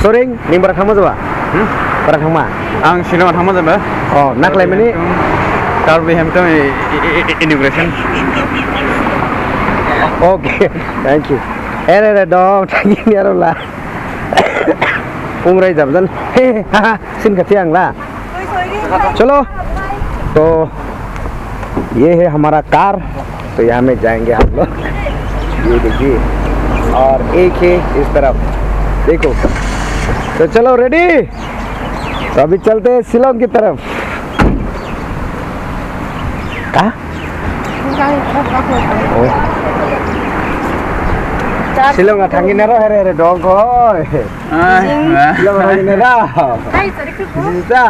Soring, ning bara thangma jaba? Bara thangma. Ang Shillong thangma jaba. Oh, naklai mani Carberhampton immigration. Okay, thank you. Ere dog tangi ni arola. Ungrai jabdan. He ha sin ka thiang la. चलो तो ये है हमारा car तो यहाँ में जाएंगे हम लोग ये देखिए और एक है इस तरफ देखो तो चलो रेडी तो अभी चलते हैं शिलोंग की तरफ कहाँ शिलोंग थांगी नेरो हेरे डॉग को Shillong थांगी narrow 진짜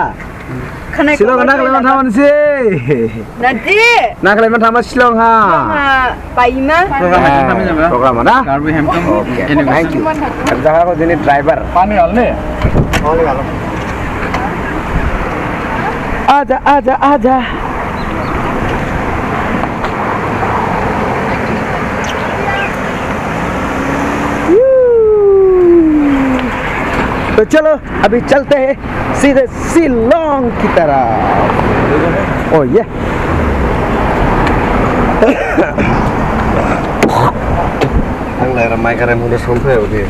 Silong anak leman taman sih. Nanti. Nak leman taman Silong ha. Paima. Program mana? Carberhampton. Thank you. Kerja aku jadi driver. Pani hal nih. Aja. तो चलो अभी चलते हैं सीधे शिलोंग की तरफ। ओ ये Ang lai ramai karena mulai sampai udah.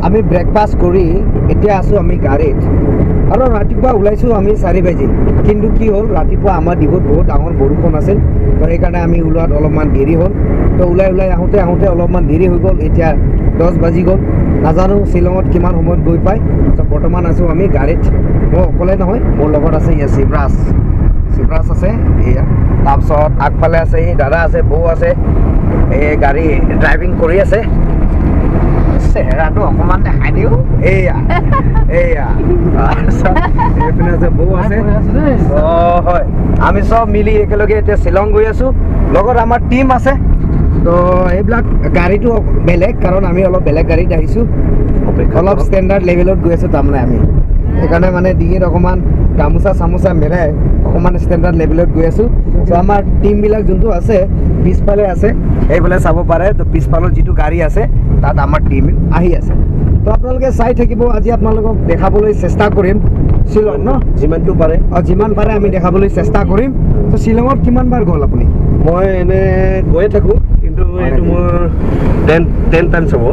আমি breakfast করি এতিয়া আছো আমি গাড়ীত আৰু ৰাতিপুৱা ওলাইছো আমি 4 বাজি কিন্তু কি হ'ল ৰাতিপুৱা আমাৰ ডিবত বহুত ডাঙৰ বৰষুণ আছিল তো সেইকাৰণে আমি ওলোৱাত অলপমান দেৰি হ'ল তো ওলাই আহোঁতে অলপমান দেৰি হৈ গ'ল এতিয়া 10 বাজি গ'ল নাজানো শিলঙত কিমান সময়ত গৈ পাই তো বৰ্তমান আছো আমি গাড়ীত মই অকলে নহয় মোৰ লগত আছে ইয়া শিৱৰাজ আছে এয়া তাৰপিছত আগফালে আছে এই দাদা আছে বৌ আছে এই গাড়ী ড্ৰাইভিং কৰি আছে চেহেৰাটো অকমান দেখাই দিও এয়া এইপিনে আছে বৌ আছে হয় আমি সব মিলি একেলগে এতিয়া শিলং গৈ আছো লগত আমাৰ টিম আছে তো এইবিলাক গাড়ীটো বেলেগ কাৰণ আমি অলপ বেলেগ গাড়ীত আহিছো অলপ ষ্টেণ্ডাৰ্ড লেভেলত গৈ আছো তাৰমানে আমি সেইকাৰণে মানে ডিঙিত অকমান গামোচা চামোচা মেৰাই অকমান ষ্টেণ্ডাৰ্ড লেভেলত গৈ আছো তো আমাৰ টিমবিলাক যোনটো আছে পিছফালে আছে এইফালে চাব পাৰে তো পিছফালৰ যিটো গাড়ী আছে তাত আমাৰ টিম আহি আছে তো আপোনালোকে চাই থাকিব আজি আপোনালোকক দেখাবলৈ চেষ্টা কৰিম শিলং ন যিমানটো পাৰে যিমান পাৰে আমি দেখাবলৈ চেষ্টা কৰিম তো শিলঙত কিমান বাৰ গ'ল আপুনি মই এনে গৈ থাকো কিন্তু এইটো মোৰ 10 টাইমছ হ'ব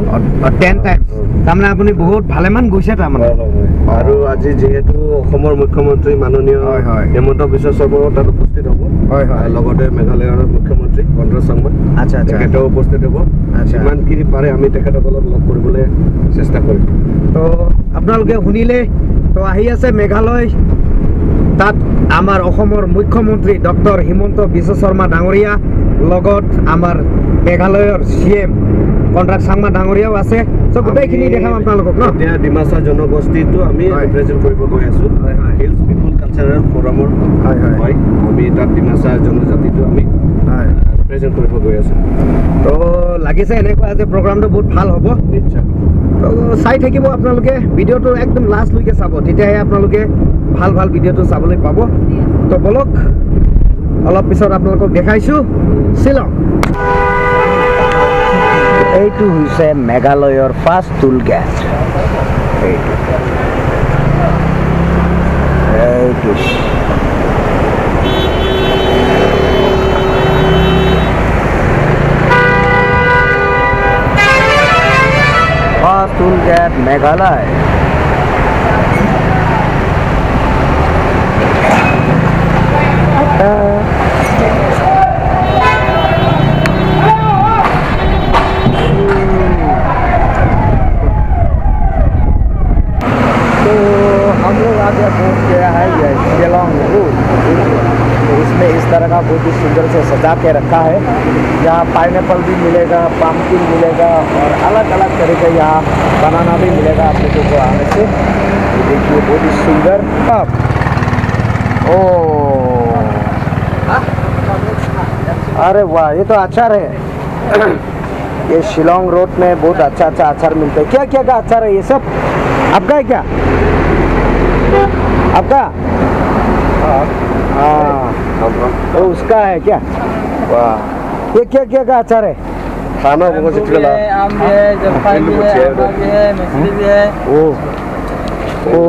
10 টাইমছ তাৰমানে আপুনি বহুত ভালেমান গৈছে তাৰমানে আৰু আজি যেহেতু অসমৰ মুখ্যমন্ত্ৰী মাননীয় হেমন্ত বিশ্ব শৰ্মা তাত উপস্থিত হ'ব লগতে মেঘালয়ৰ মুখ্যমন্ত্ৰী কনৰাড চাংমা তেখেতেও উপস্থিত হ'ব যিমানখিনি পাৰে আমি তেখেতসকলক লগ কৰিবলৈ চেষ্টা কৰিম তো আপোনালোকে শুনিলে তো আহি আছে মেঘালয় তাত আমাৰ অসমৰ মুখ্যমন্ত্ৰী ডক্টৰ হিমন্ত বিশ্ব শৰ্মা ডাঙৰীয়া লগত আমাৰ মেঘালয়ৰ CM কনৰাড চাংমা ডাঙৰীয়াও আছে সো গোটেইখিনি দেখাম আপোনালোকক ন এতিয়া ডিমাছা জনগোষ্ঠীটো আমি ৰিপ্ৰেজেন্ট কৰিব গৈ আছো হিলছ পিপল কালচাৰেল ফৰামৰ হয় আমি তাত ডিমাছা জনজাতিটো আমি ৰিপ্ৰেজেন্ট কৰিব গৈ আছো তো লাগিছে এনেকুৱা যে প্ৰগ্ৰামটো বহুত ভাল হ'ব নিশ্চয় তো চাই থাকিব আপোনালোকে ভিডিঅ'টো একদম লাষ্টলৈকে চাব তেতিয়াহে আপোনালোকে ভাল ভিডিঅ'টো চাবলৈ পাব তো বলক অলপ পিছত আপোনালোকক দেখাইছো শিলং এইটো হৈছে মেঘালয়ৰ ফাৰ্ষ্ট টুল গেট এইটো ফাৰ্ষ্ট টুল গেট মেঘালয় दिया बोर्ड किया है ये शिलोंग रूट। तो इसमें इस तरह का बहुत ही सुंदर से सजा के रखा है। यहाँ पाइनएप्पल भी मिलेगा, पम्पकिन मिलेगा और अलग अलग तरह के यहाँ बनाना भी मिलेगा आप लोगों को आने से। ये देखिए बहुत ही सुंदर। ओ अरे वाह, ये तो अचार है। ये शिलोंग रोड में बहुत अच्छा अच्छा अचार मिलता है। क्या क्या का अचार है ये सब? आपका है क्या? आपका? हाँ, तो उसका है क्या? वाह, ये क्या क्या का अचार है? खाना बहुत अच्छा लगा। आम भी है, जलपाई भी है, अमरा भी है, मछली भी है। ओ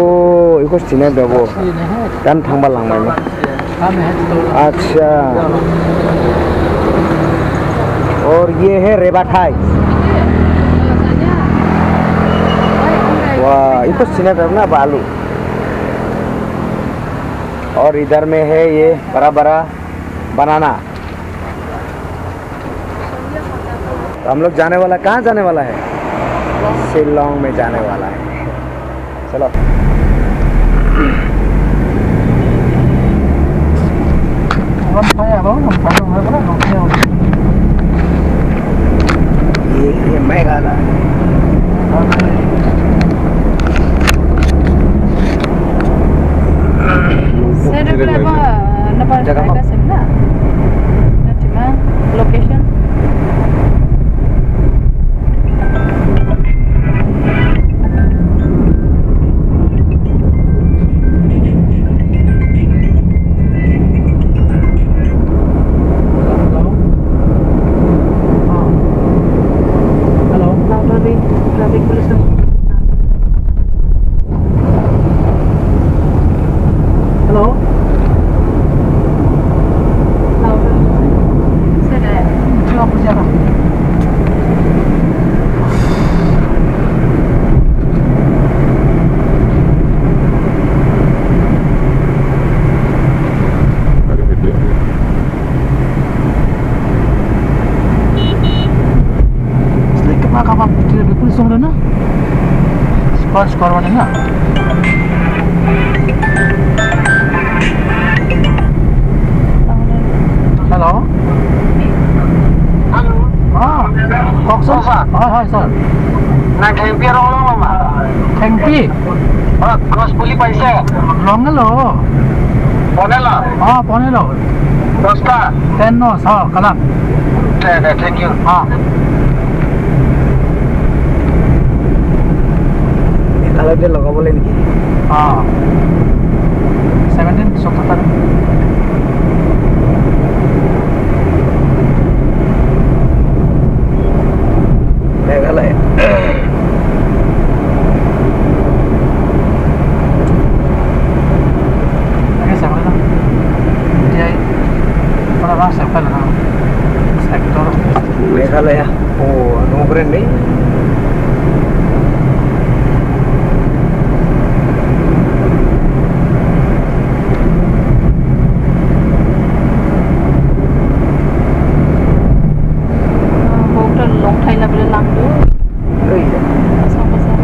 ये कुछ चीने दे वो kan thangba langmai ma अच्छा। और ये है रेबाठाई। वाह, ये कुछ चीने ना बालू। और इधर में है ये बड़ा बड़ा बनाना। तो हम लोग जाने वाला, कहाँ जाने वाला है? शिलोंग में जाने वाला है। चलो ये Meghalaya. Saya udah pernah nampak Jaga apa? mereka sebelah. Cuma location. Traffic police. Hello. Sudah. Cuma siapa? Sedikit mah kapal di polis dong na. Skor mana na? Hello. Ah, Kokson. Hai sir. Na Thengpi rolong ma. Thengpi. Cross puli paisa. Longelo. Ponela. Ponelo. Dosta. Tenno sa kalam. Thank you. kalau dia logo boleh nih. 17 77. Meghalaya. Ini siapa lah? Dia orang siapa lah? Sektor. Meghalaya. Oh, anu keren nih. Hotel long thay là bila lang tu. Oh iya. Pasang-pasang.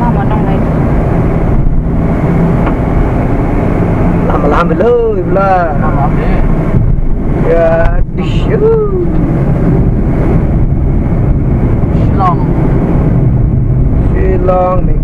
Lama dong naik. Lama-lama dulu, belah. Nama apa? Ya, dishu. Shillong. Shillong nih.